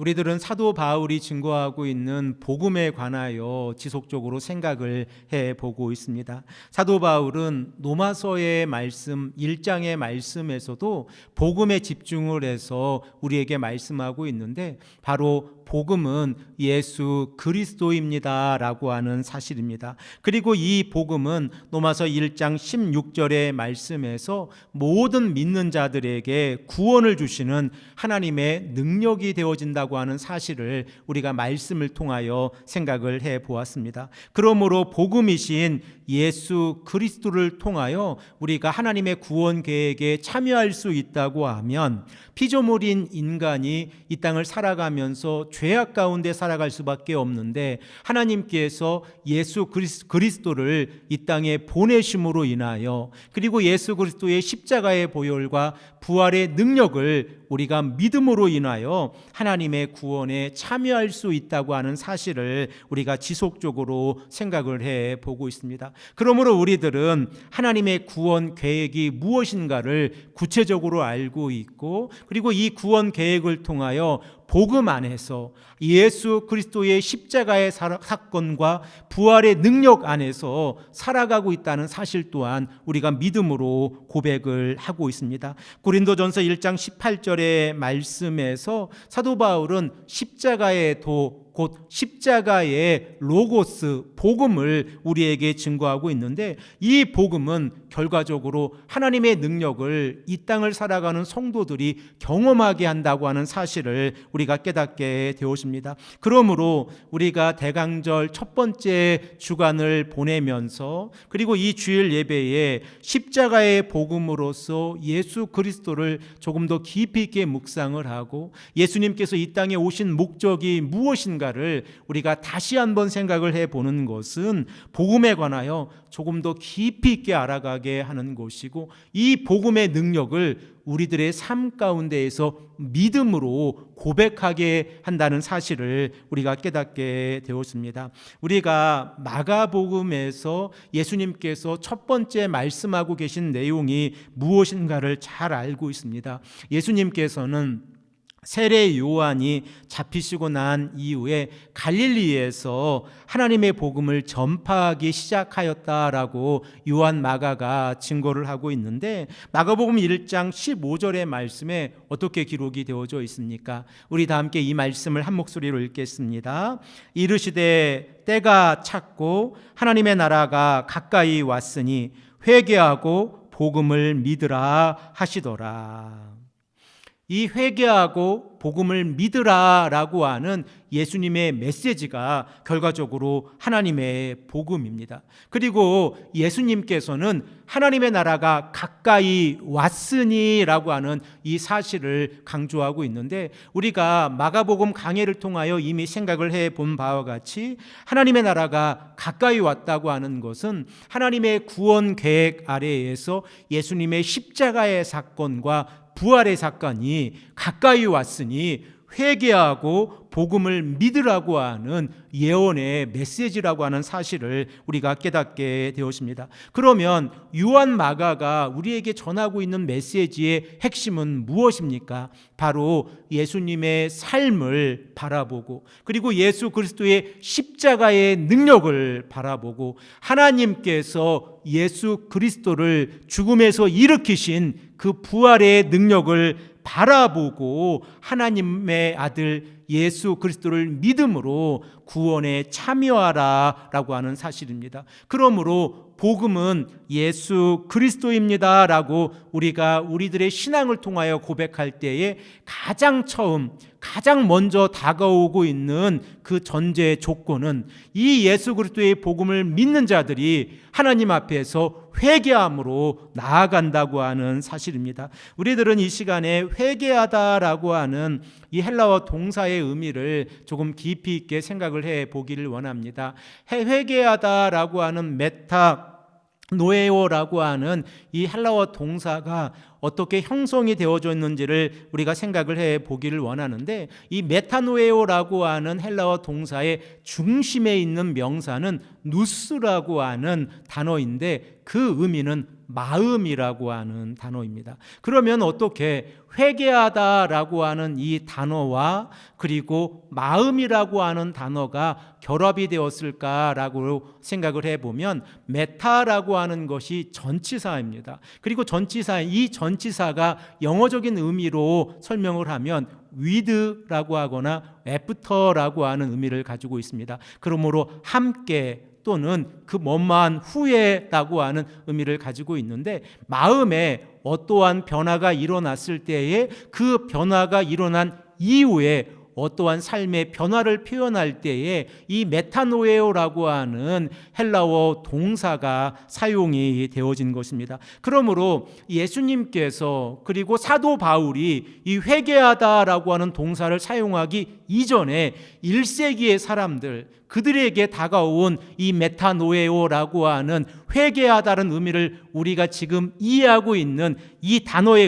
우리들은 사도 바울이 증거하고 있는 복음에 관하여 지속적으로 생각을 해보고 있습니다. 사도 바울은 로마서의 말씀 1장의 말씀에서도 복음에 집중을 해서 우리에게 말씀하고 있는데, 바로 복음은 예수 그리스도입니다 라고 하는 사실입니다. 그리고 이 복음은 로마서 1장 16절의 말씀에서 모든 믿는 자들에게 구원을 주시는 하나님의 능력이 되어진다고 하는 사실을 우리가 말씀을 통하여 생각을 해보았습니다. 그러므로 복음이신 예수 그리스도를 통하여 우리가 하나님의 구원 계획에 참여할 수 있다고 하면, 피조물인 인간이 이 땅을 살아가면서 죄악 가운데 살아갈 수밖에 없는데, 하나님께서 예수 그리스도를 이 땅에 보내심으로 인하여, 그리고 예수 그리스도의 십자가의 보혈과 부활의 능력을 우리가 믿음으로 인하여 하나님의 구원에 참여할 수 있다고 하는 사실을 우리가 지속적으로 생각을 해보고 있습니다. 그러므로 우리들은 하나님의 구원 계획이 무엇인가를 구체적으로 알고 있고, 그리고 이 구원 계획을 통하여 복음 안에서 예수 그리스도의 십자가의 사건과 부활의 능력 안에서 살아가고 있다는 사실 또한 우리가 믿음으로 고백을 하고 있습니다. 고린도전서 1장 18절의 말씀에서 사도 바울은 십자가의 도, 곧 십자가의 로고스 복음을 우리에게 증거하고 있는데, 이 복음은 결과적으로 하나님의 능력을 이 땅을 살아가는 성도들이 경험하게 한다고 하는 사실을 우리가 깨닫게 되었습니다. 그러므로 우리가 대강절 첫 번째 주간을 보내면서, 그리고 이 주일 예배에 십자가의 복음으로서 예수 그리스도를 조금 더 깊이 있게 묵상을 하고, 예수님께서 이 땅에 오신 목적이 무엇인가를 우리가 다시 한번 생각을 해보는 것은 복음에 관하여 조금 더 깊이 있게 알아가게 하는 것이고, 이 복음의 능력을 우리들의 삶 가운데에서 믿음으로 고백하게 한다는 사실을 우리가 깨닫게 되었습니다. 우리가 마가복음에서 예수님께서 첫 번째 말씀하고 계신 내용이 무엇인가를 잘 알고 있습니다. 예수님께서는 세례 요한이 잡히시고 난 이후에 갈릴리에서 하나님의 복음을 전파하기 시작하였다라고 요한 마가가 증거를 하고 있는데, 마가복음 1장 15절의 말씀에 어떻게 기록이 되어져 있습니까? 우리 다 함께 이 말씀을 한 목소리로 읽겠습니다. 이르시되 때가 찼고 하나님의 나라가 가까이 왔으니 회개하고 복음을 믿으라 하시더라. 이 회개하고 복음을 믿으라라고 하는 예수님의 메시지가 결과적으로 하나님의 복음입니다. 그리고 예수님께서는 하나님의 나라가 가까이 왔으니라고 하는 이 사실을 강조하고 있는데, 우리가 마가복음 강해를 통하여 이미 생각을 해본 바와 같이 하나님의 나라가 가까이 왔다고 하는 것은 하나님의 구원 계획 아래에서 예수님의 십자가의 사건과 부활의 사건이 가까이 왔으니 회개하고 복음을 믿으라고 하는 예언의 메시지라고 하는 사실을 우리가 깨닫게 되었습니다. 그러면 요한 마가가 우리에게 전하고 있는 메시지의 핵심은 무엇입니까? 바로 예수님의 삶을 바라보고, 그리고 예수 그리스도의 십자가의 능력을 바라보고, 하나님께서 예수 그리스도를 죽음에서 일으키신 그 부활의 능력을 바라보고 하나님의 아들 예수 그리스도를 믿음으로 구원에 참여하라라고 하는 사실입니다. 그러므로 복음은 예수 그리스도입니다라고 우리가 우리들의 신앙을 통하여 고백할 때에 가장 먼저 다가오고 있는 그 전제 조건은 이 예수 그리스도의 복음을 믿는 자들이 하나님 앞에서 회개함으로 나아간다고 하는 사실입니다. 우리들은 이 시간에 회개하다라고 하는 이 헬라어 동사의 의미를 조금 깊이 있게 생각을 해 보기를 원합니다. 회개하다라고 하는 메타 노에오라고 하는 이 헬라어 동사가 어떻게 형성이 되어져 있는지를 우리가 생각을 해 보기를 원하는데, 이 메타노에오라고 하는 헬라어 동사의 중심에 있는 명사는 누스라고 하는 단어인데 그 의미는 마음이라고 하는 단어입니다. 그러면 어떻게 회개하다라고 하는 이 단어와 그리고 마음이라고 하는 단어가 결합이 되었을까라고 생각을 해보면, 메타라고 하는 것이 전치사입니다. 그리고 이 전치사가 영어적인 의미로 설명을 하면 with라고 하거나 after라고 하는 의미를 가지고 있습니다. 그러므로 함께 또는 그 뭐뭐한 후에라고 하는 의미를 가지고 있는데, 마음에 어떠한 변화가 일어났을 때에 그 변화가 일어난 이후에 어떠한 삶의 변화를 표현할 때에 이 메타노에오라고 하는 헬라어 동사가 사용이 되어진 것입니다. 그러므로 예수님께서 그리고 사도 바울이 이 회개하다라고 하는 동사를 사용하기 이전에 1세기의 사람들, 그들에게 다가온 이 메타노에오라고 하는 회개하다는 의미를 우리가 지금 이해하고 있는 이 단어의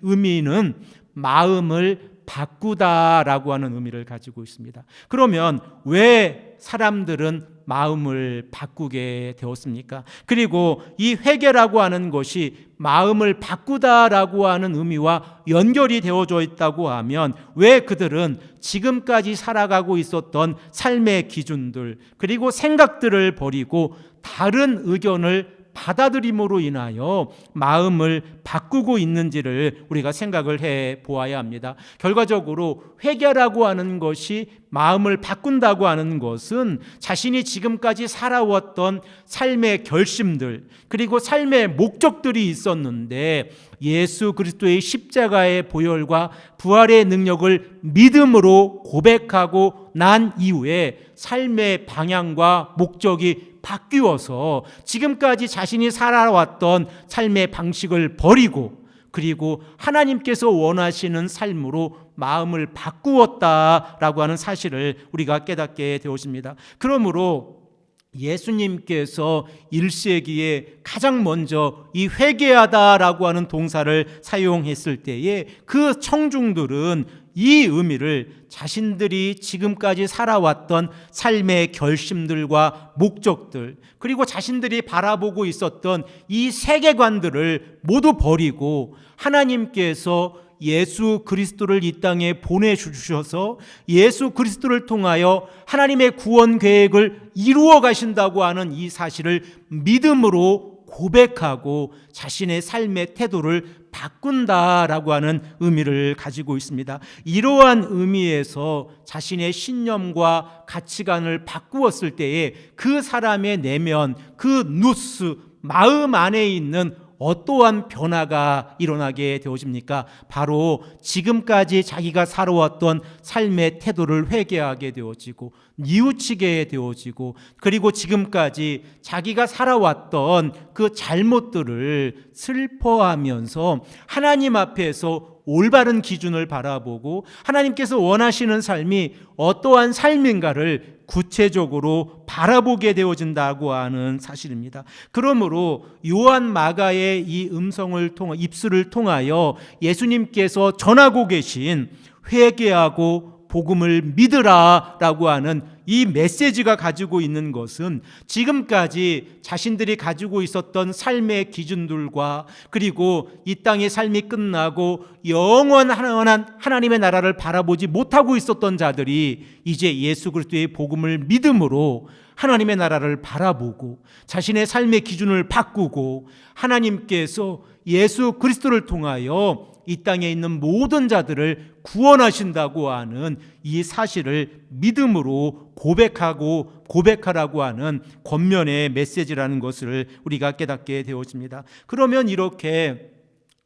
의미는 마음을 바꾸다라고 하는 의미를 가지고 있습니다. 그러면 왜 사람들은 마음을 바꾸게 되었습니까? 그리고 이 회개라고 하는 것이 마음을 바꾸다라고 하는 의미와 연결이 되어져 있다고 하면, 왜 그들은 지금까지 살아가고 있었던 삶의 기준들 그리고 생각들을 버리고 다른 의견을 받아들임으로 인하여 마음을 바꾸고 있는지를 우리가 생각을 해 보아야 합니다. 결과적으로 회개라고 하는 것이 마음을 바꾼다고 하는 것은 자신이 지금까지 살아왔던 삶의 결심들 그리고 삶의 목적들이 있었는데, 예수 그리스도의 십자가의 보혈과 부활의 능력을 믿음으로 고백하고 난 이후에 삶의 방향과 목적이 바뀌어서 지금까지 자신이 살아왔던 삶의 방식을 버리고, 그리고 하나님께서 원하시는 삶으로 마음을 바꾸었다라고 하는 사실을 우리가 깨닫게 되었습니다. 그러므로 예수님께서 1세기에 가장 먼저 이 회개하다라고 하는 동사를 사용했을 때에 그 청중들은 이 의미를 자신들이 지금까지 살아왔던 삶의 결심들과 목적들 그리고 자신들이 바라보고 있었던 이 세계관들을 모두 버리고, 하나님께서 예수 그리스도를 이 땅에 보내주셔서 예수 그리스도를 통하여 하나님의 구원 계획을 이루어 가신다고 하는 이 사실을 믿음으로 고백하고 자신의 삶의 태도를 바꾼다라고 하는 의미를 가지고 있습니다. 이러한 의미에서 자신의 신념과 가치관을 바꾸었을 때에 그 사람의 내면, 그 누스, 마음 안에 있는 어떠한 변화가 일어나게 되어집니까? 바로 지금까지 자기가 살아왔던 삶의 태도를 회개하게 되어지고 뉘우치게 되어지고, 그리고 지금까지 자기가 살아왔던 그 잘못들을 슬퍼하면서 하나님 앞에서 올바른 기준을 바라보고 하나님께서 원하시는 삶이 어떠한 삶인가를 구체적으로 바라보게 되어진다고 하는 사실입니다. 그러므로 요한 마가의 이 입술을 통하여 예수님께서 전하고 계신 회개하고 복음을 믿으라라고 하는 이 메시지가 가지고 있는 것은, 지금까지 자신들이 가지고 있었던 삶의 기준들과 그리고 이 땅의 삶이 끝나고 영원한 하나님의 나라를 바라보지 못하고 있었던 자들이 이제 예수 그리스도의 복음을 믿음으로 하나님의 나라를 바라보고 자신의 삶의 기준을 바꾸고 하나님께서 예수 그리스도를 통하여 이 땅에 있는 모든 자들을 구원하신다고 하는 이 사실을 믿음으로 고백하라고 하는 권면의 메시지라는 것을 우리가 깨닫게 되었습니다. 그러면 이렇게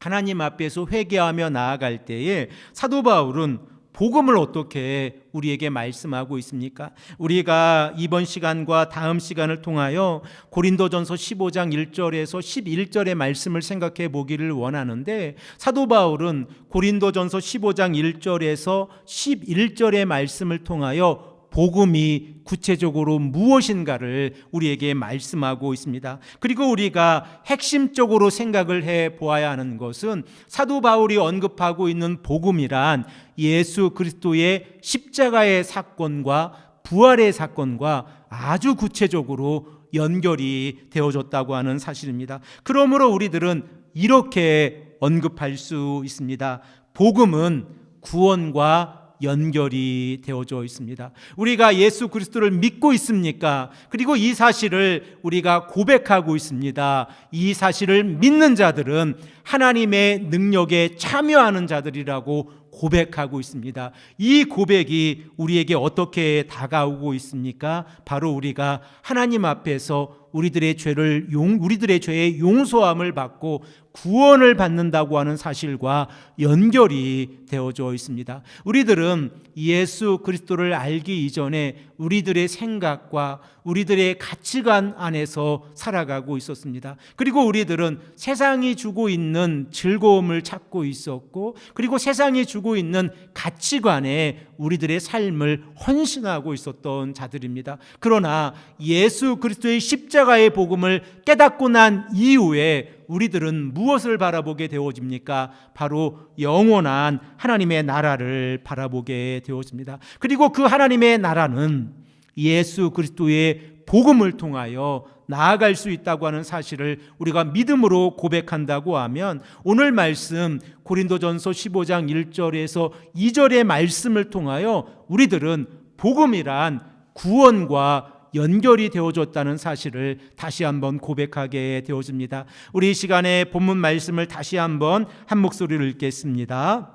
하나님 앞에서 회개하며 나아갈 때에 사도 바울은 복음을 어떻게 우리에게 말씀하고 있습니까? 우리가 이번 시간과 다음 시간을 통하여 고린도전서 15장 1절에서 11절의 말씀을 생각해 보기를 원하는데, 사도 바울은 고린도전서 15장 1절에서 11절의 말씀을 통하여 복음이 구체적으로 무엇인가를 우리에게 말씀하고 있습니다. 그리고 우리가 핵심적으로 생각을 해 보아야 하는 것은 사도 바울이 언급하고 있는 복음이란 예수 그리스도의 십자가의 사건과 부활의 사건과 아주 구체적으로 연결이 되어졌다고 하는 사실입니다. 그러므로 우리들은 이렇게 언급할 수 있습니다. 복음은 구원과 연결이 되어져 있습니다. 우리가 예수 그리스도를 믿고 있습니까? 그리고 이 사실을 우리가 고백하고 있습니다. 이 사실을 믿는 자들은 하나님의 능력에 참여하는 자들이라고 고백하고 있습니다. 이 고백이 우리에게 어떻게 다가오고 있습니까? 바로 우리가 하나님 앞에서 우리들의 죄의 용서함을 받고 구원을 받는다고 하는 사실과 연결이 되어져 있습니다. 우리들은 예수 그리스도를 알기 이전에 우리들의 생각과 우리들의 가치관 안에서 살아가고 있었습니다. 그리고 우리들은 세상이 주고 있는 즐거움을 찾고 있었고, 그리고 세상이 주고 있는 가치관에 우리들의 삶을 헌신하고 있었던 자들입니다. 그러나 예수 그리스도의 십자가의 복음을 깨닫고 난 이후에 우리들은 무엇을 바라보게 되어집니까? 바로 영원한 하나님의 나라를 바라보게 되어집니다. 그리고 그 하나님의 나라는 예수 그리스도의 복음을 통하여 나아갈 수 있다고 하는 사실을 우리가 믿음으로 고백한다고 하면, 오늘 말씀 고린도전서 15장 1절에서 2절의 말씀을 통하여 우리들은 복음이란 구원과 연결이 되어졌다는 사실을 다시 한번 고백하게 되어집니다. 우리 이 시간에 본문 말씀을 다시 한번 한 목소리로 읽겠습니다.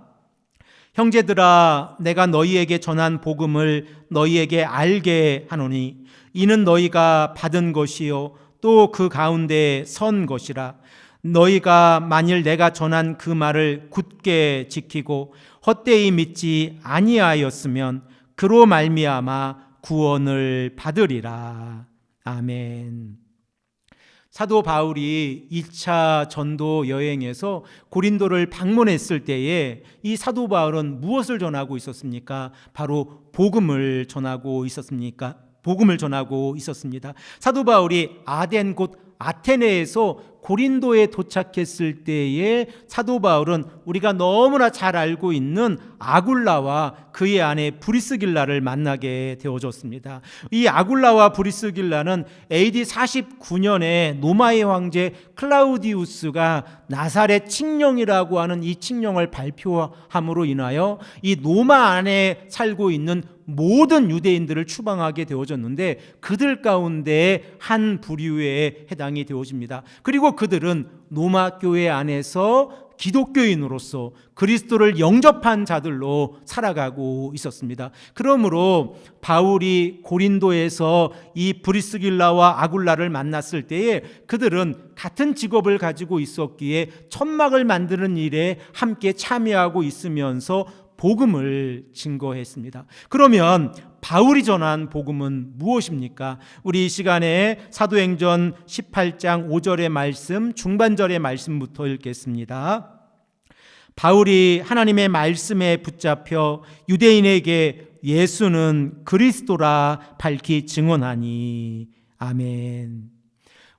형제들아, 내가 너희에게 전한 복음을 너희에게 알게 하노니 이는 너희가 받은 것이요 또 그 가운데 선 것이라. 너희가 만일 내가 전한 그 말을 굳게 지키고 헛되이 믿지 아니하였으면 그로 말미암아 구원을 받으리라. 아멘. 사도 바울이 2차 전도 여행에서 고린도를 방문했을 때에 이 사도 바울은 무엇을 전하고 있었습니까? 바로 복음을 전하고 있었습니다. 사도 바울이 아덴 곧 아테네에서 고린도에 도착했을 때에 사도 바울은 우리가 너무나 잘 알고 있는 아굴라와 그의 아내 브리스길라를 만나게 되어졌습니다. 이 아굴라와 브리스길라는 AD 49년에 로마의 황제 클라우디우스가 나사렛 칙령이라고 하는 이 칙령을 발표함으로 인하여 이 로마 안에 살고 있는 모든 유대인들을 추방하게 되어졌는데, 그들 가운데 한 부류에 해당이 되어집니다. 그리고 그들은 로마 교회 안에서 기독교인으로서 그리스도를 영접한 자들로 살아가고 있었습니다. 그러므로 바울이 고린도에서 이 브리스길라와 아굴라를 만났을 때에 그들은 같은 직업을 가지고 있었기에 천막을 만드는 일에 함께 참여하고 있으면서 복음을 증거했습니다. 그러면 바울이 전한 복음은 무엇입니까? 우리 이 시간에 사도행전 18장 5절의 말씀, 중반절의 말씀부터 읽겠습니다. 바울이 하나님의 말씀에 붙잡혀 유대인에게 예수는 그리스도라 밝히 증언하니. 아멘.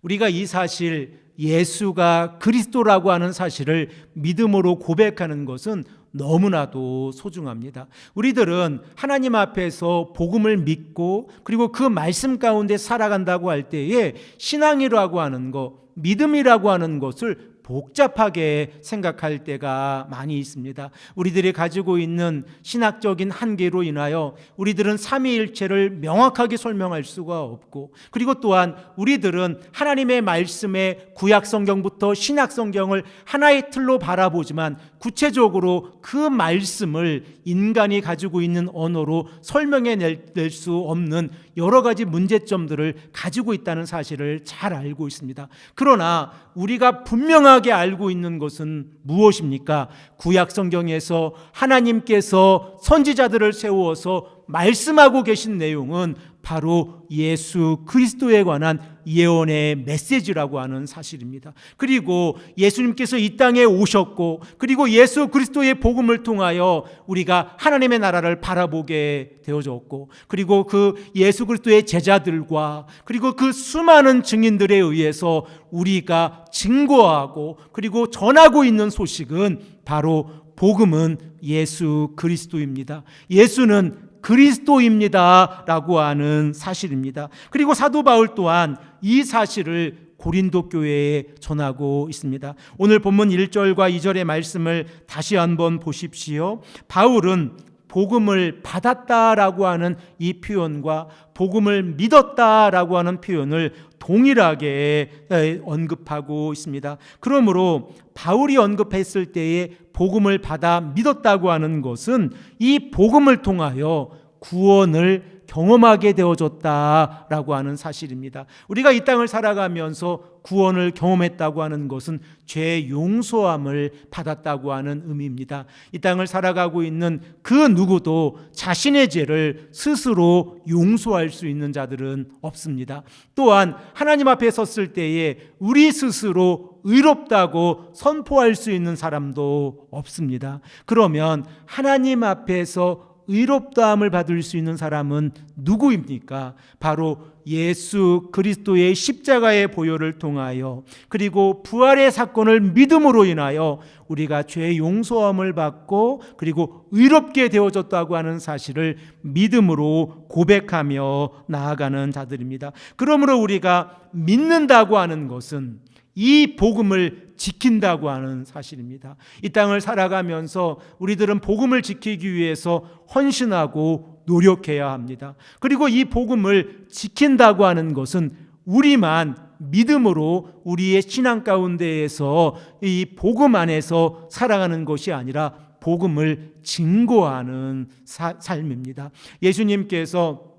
우리가 이 사실, 예수가 그리스도라고 하는 사실을 믿음으로 고백하는 것은 너무나도 소중합니다. 우리들은 하나님 앞에서 복음을 믿고 그리고 그 말씀 가운데 살아간다고 할 때에 신앙이라고 하는 것, 믿음이라고 하는 것을 복잡하게 생각할 때가 많이 있습니다. 우리들이 가지고 있는 신학적인 한계로 인하여 우리들은 삼위일체를 명확하게 설명할 수가 없고, 그리고 또한 우리들은 하나님의 말씀에 구약성경부터 신약성경을 하나의 틀로 바라보지만 구체적으로 그 말씀을 인간이 가지고 있는 언어로 설명해낼 수 없는 여러 가지 문제점들을 가지고 있다는 사실을 잘 알고 있습니다. 그러나 우리가 분명하게 알고 있는 것은 무엇입니까? 구약 성경에서 하나님께서 선지자들을 세워서 말씀하고 계신 내용은 바로 예수 그리스도에 관한 예언의 메시지라고 하는 사실입니다. 그리고 예수님께서 이 땅에 오셨고, 그리고 예수 그리스도의 복음을 통하여 우리가 하나님의 나라를 바라보게 되어졌고, 그리고 그 예수 그리스도의 제자들과 그리고 그 수많은 증인들에 의해서 우리가 증거하고 그리고 전하고 있는 소식은 바로 복음은 예수 그리스도입니다. 예수는 그리스도입니다 라고 하는 사실입니다. 그리고 사도 바울 또한 이 사실을 고린도 교회에 전하고 있습니다. 오늘 본문 1절과 2절의 말씀을 다시 한번 보십시오. 바울은 복음을 받았다라고 하는 이 표현과 복음을 믿었다라고 하는 표현을 동일하게 언급하고 있습니다. 그러므로 바울이 언급했을 때에 복음을 받아 믿었다고 하는 것은 이 복음을 통하여 구원을 경험하게 되어졌다라고 하는 사실입니다. 우리가 이 땅을 살아가면서 구원을 경험했다고 하는 것은 죄 용서함을 받았다고 하는 의미입니다. 이 땅을 살아가고 있는 그 누구도 자신의 죄를 스스로 용서할 수 있는 자들은 없습니다. 또한 하나님 앞에 섰을 때에 우리 스스로 의롭다고 선포할 수 있는 사람도 없습니다. 그러면 하나님 앞에서 의롭다함을 받을 수 있는 사람은 누구입니까? 바로 예수 그리스도의 십자가의 보혈을 통하여 그리고 부활의 사건을 믿음으로 인하여 우리가 죄 용서함을 받고 그리고 의롭게 되어졌다고 하는 사실을 믿음으로 고백하며 나아가는 자들입니다. 그러므로 우리가 믿는다고 하는 것은 이 복음을 지킨다고 하는 사실입니다. 이 땅을 살아가면서 우리들은 복음을 지키기 위해서 헌신하고 노력해야 합니다. 그리고 이 복음을 지킨다고 하는 것은 우리만 믿음으로 우리의 신앙 가운데에서 이 복음 안에서 살아가는 것이 아니라 복음을 증거하는 삶입니다. 예수님께서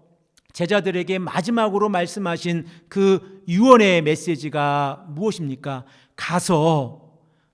제자들에게 마지막으로 말씀하신 그 유언의 메시지가 무엇입니까? 가서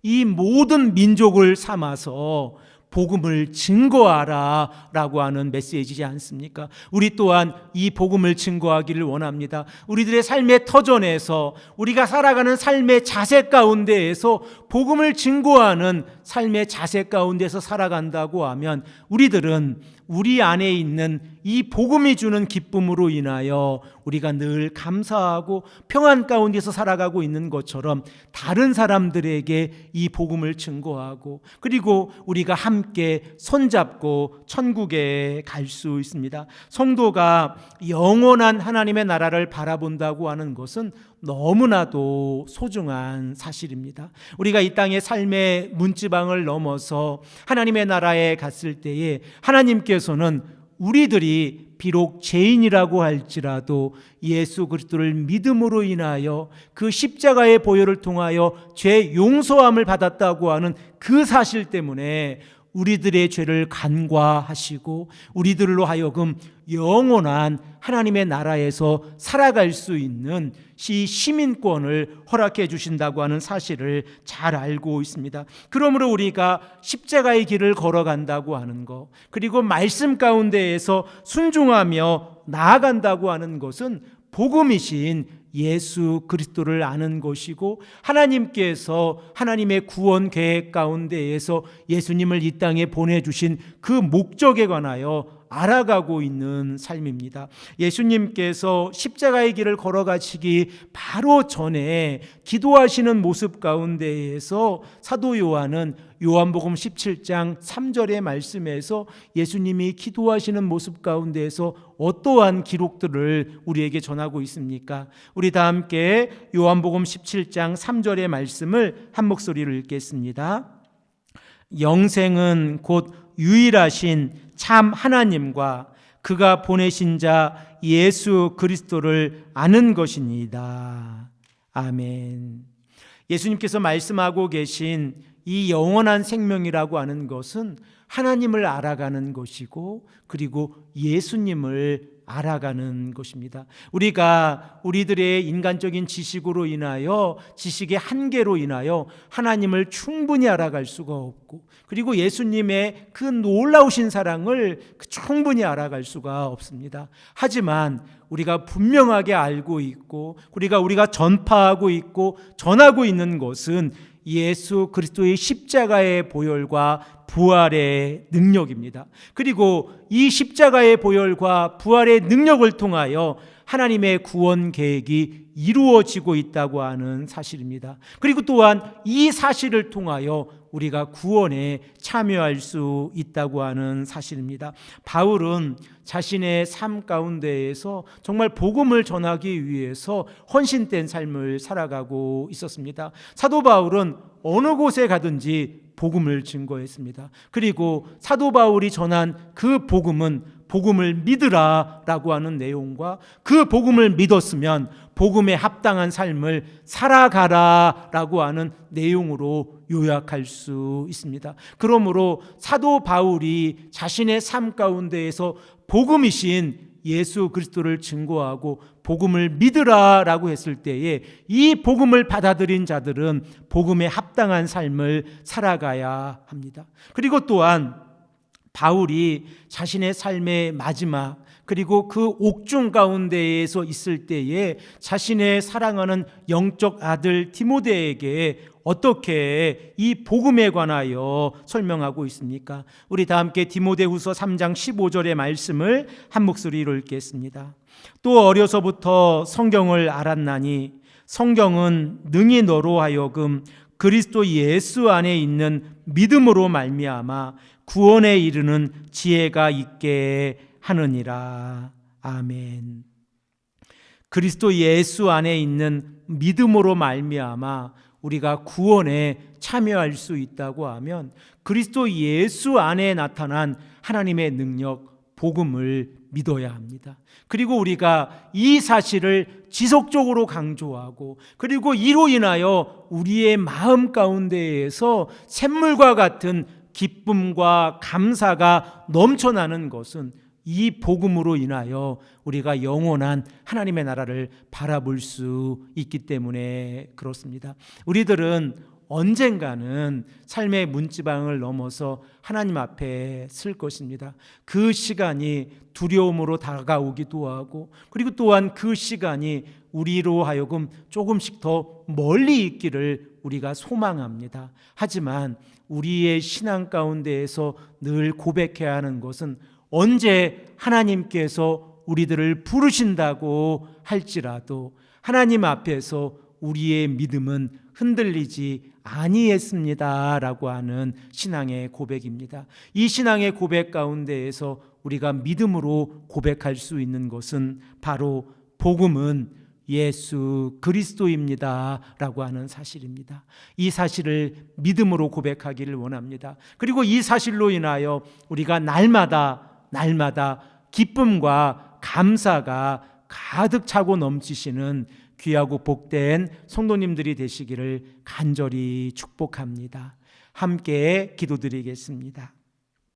이 모든 민족을 삼아서 복음을 증거하라 라고 하는 메시지지 않습니까? 우리 또한 이 복음을 증거하기를 원합니다. 우리들의 삶의 터전에서 우리가 살아가는 삶의 자세 가운데에서 복음을 증거하는 삶의 자세 가운데서 살아간다고 하면 우리들은 우리 안에 있는 이 복음이 주는 기쁨으로 인하여 우리가 늘 감사하고 평안 가운데서 살아가고 있는 것처럼 다른 사람들에게 이 복음을 증거하고 그리고 우리가 함께 손잡고 천국에 갈 수 있습니다. 성도가 영원한 하나님의 나라를 바라본다고 하는 것은 너무나도 소중한 사실입니다. 우리가 이 땅의 삶의 문지방을 넘어서 하나님의 나라에 갔을 때에 하나님께서는 우리들이 비록 죄인이라고 할지라도 예수 그리스도를 믿음으로 인하여 그 십자가의 보혈을 통하여 죄 용서함을 받았다고 하는 그 사실 때문에 우리들의 죄를 간과하시고 우리들로 하여금 영원한 하나님의 나라에서 살아갈 수 있는 시민권을 허락해 주신다고 하는 사실을 잘 알고 있습니다. 그러므로 우리가 십자가의 길을 걸어간다고 하는 것, 그리고 말씀 가운데에서 순종하며 나아간다고 하는 것은 복음이신 예수 그리스도를 아는 것이고 하나님께서 하나님의 구원 계획 가운데에서 예수님을 이 땅에 보내주신 그 목적에 관하여 알아가고 있는 삶입니다. 예수님께서 십자가의 길을 걸어가시기 바로 전에 기도하시는 모습 가운데에서 사도 요한은 요한복음 17장 3절의 말씀에서 예수님이 기도하시는 모습 가운데에서 어떠한 기록들을 우리에게 전하고 있습니까? 우리 다 함께 요한복음 17장 3절의 말씀을 한 목소리로 읽겠습니다. 영생은 곧 유일하신 참 하나님과 그가 보내신 자 예수 그리스도를 아는 것이니이다. 아멘. 예수님께서 말씀하고 계신 이 영원한 생명이라고 하는 것은 하나님을 알아가는 것이고 그리고 예수님을 알아가는 것입니다. 우리가 우리들의 인간적인 지식으로 인하여, 지식의 한계로 인하여 하나님을 충분히 알아갈 수가 없고, 그리고 예수님의 그 놀라우신 사랑을 충분히 알아갈 수가 없습니다. 하지만 우리가 분명하게 알고 있고, 우리가 전파하고 있고 전하고 있는 것은 예수 그리스도의 십자가의 보혈과 부활의 능력입니다. 그리고 이 십자가의 보혈과 부활의 능력을 통하여 하나님의 구원 계획이 이루어지고 있다고 하는 사실입니다. 그리고 또한 이 사실을 통하여 우리가 구원에 참여할 수 있다고 하는 사실입니다. 바울은 자신의 삶 가운데에서 정말 복음을 전하기 위해서 헌신된 삶을 살아가고 있었습니다. 사도 바울은 어느 곳에 가든지 복음을 증거했습니다. 그리고 사도 바울이 전한 그 복음은 복음을 믿으라 라고 하는 내용과 그 복음을 믿었으면 복음에 합당한 삶을 살아가라 라고 하는 내용으로 요약할 수 있습니다. 그러므로 사도 바울이 자신의 삶 가운데에서 복음이신 예수 그리스도를 증거하고 복음을 믿으라 라고 했을 때에 이 복음을 받아들인 자들은 복음에 합당한 삶을 살아가야 합니다. 그리고 또한 바울이 자신의 삶의 마지막, 그리고 그 옥중 가운데에서 있을 때에 자신의 사랑하는 영적 아들 디모데에게 어떻게 이 복음에 관하여 설명하고 있습니까? 우리 다 함께 디모데후서 3장 15절의 말씀을 한 목소리로 읽겠습니다. 또 어려서부터 성경을 알았나니 성경은 능히 너로 하여금 그리스도 예수 안에 있는 믿음으로 말미암아 구원에 이르는 지혜가 있게 하느니라. 아멘. 그리스도 예수 안에 있는 믿음으로 말미암아 우리가 구원에 참여할 수 있다고 하면 그리스도 예수 안에 나타난 하나님의 능력, 복음을 믿어야 합니다. 그리고 우리가 이 사실을 지속적으로 강조하고, 그리고 이로 인하여 우리의 마음 가운데에서 샘물과 같은 기쁨과 감사가 넘쳐나는 것은 이 복음으로 인하여 우리가 영원한 하나님의 나라를 바라볼 수 있기 때문에 그렇습니다. 우리들은 언젠가는 삶의 문지방을 넘어서 하나님 앞에 설 것입니다. 그 시간이 두려움으로 다가오기도 하고, 그리고 또한 그 시간이 우리로 하여금 조금씩 더 멀리 있기를 우리가 소망합니다. 하지만 우리의 신앙 가운데에서 늘 고백해야 하는 것은 언제 하나님께서 우리들을 부르신다고 할지라도 하나님 앞에서 우리의 믿음은 흔들리지 아니했습니다 라고 하는 신앙의 고백입니다. 이 신앙의 고백 가운데에서 우리가 믿음으로 고백할 수 있는 것은 바로 복음은 예수 그리스도입니다 라고 하는 사실입니다. 이 사실을 믿음으로 고백하기를 원합니다. 그리고 이 사실로 인하여 우리가 날마다 기쁨과 감사가 가득 차고 넘치시는 귀하고 복된 성도님들이 되시기를 간절히 축복합니다. 함께 기도드리겠습니다.